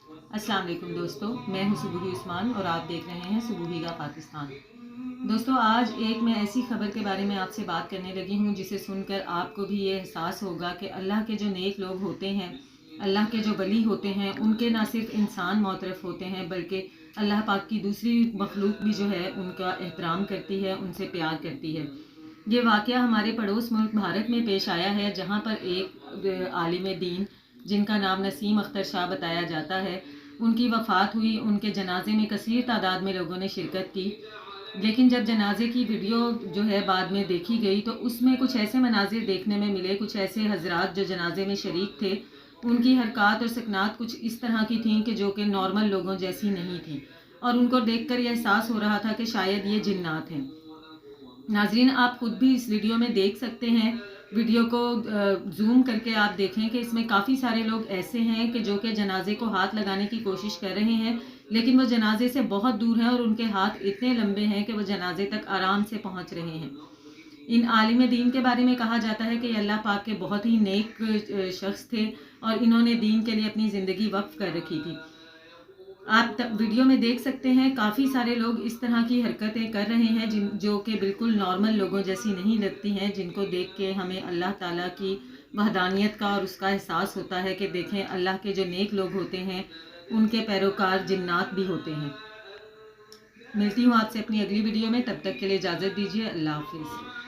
अस्सलाम वालेकुम दोस्तों, मैं हूं सुबूही उस्मान और आप देख रहे हैं सुबूही का पाकिस्तान। दोस्तों, आज एक मैं ऐसी खबर के बारे में आपसे बात करने लगी हूं जिसे सुनकर आपको भी ये एहसास होगा कि अल्लाह के जो नेक लोग होते हैं, अल्लाह के जो वली होते हैं, उनके ना सिर्फ इंसान मोतरफ़ होते हैं बल्कि अल्लाह पाक की दूसरी मखलूक भी जो है उनका एहतराम करती है, उनसे प्यार करती है। ये वाक़या हमारे पड़ोस मुल्क भारत में पेश आया है, जहाँ पर एक आलिम दीन जिनका नाम नसीम अख्तर शाह बताया जाता है, उनकी वफ़ात हुई। उनके जनाजे में कसीर तादाद में लोगों ने शिरकत की, लेकिन जब जनाजे की वीडियो जो है बाद में देखी गई तो उसमें कुछ ऐसे मनाजिर देखने में मिले, कुछ ऐसे हजरात जो जनाजे में शरीक थे, उनकी हरकत और सकनात कुछ इस तरह की थीं कि जो कि नॉर्मल लोगों जैसी नहीं थी, और उनको देखकर यह एहसास हो रहा था कि शायद ये जिन्नात हैं। नाजरीन, आप खुद भी इस वीडियो में देख सकते हैं। वीडियो को जूम करके आप देखें कि इसमें काफ़ी सारे लोग ऐसे हैं कि जो कि जनाजे को हाथ लगाने की कोशिश कर रहे हैं, लेकिन वो जनाजे से बहुत दूर हैं और उनके हाथ इतने लंबे हैं कि वो जनाजे तक आराम से पहुंच रहे हैं। इन आलिम दीन के बारे में कहा जाता है कि अल्लाह पाक के बहुत ही नेक शख्स थे और इन्होंने दीन के लिए अपनी ज़िंदगी वक्फ कर रखी थी। आप वीडियो में देख सकते हैं, काफ़ी सारे लोग इस तरह की हरकतें कर रहे हैं जो कि बिल्कुल नॉर्मल लोगों जैसी नहीं लगती हैं, जिनको देख के हमें अल्लाह ताला की वहदानियत का और उसका एहसास होता है कि देखें, अल्लाह के जो नेक लोग होते हैं उनके पैरोकार जिन्नात भी होते हैं। मिलती हूँ आपसे अपनी अगली वीडियो में, तब तक के लिए इजाज़त दीजिए। अल्लाह हाफिज़।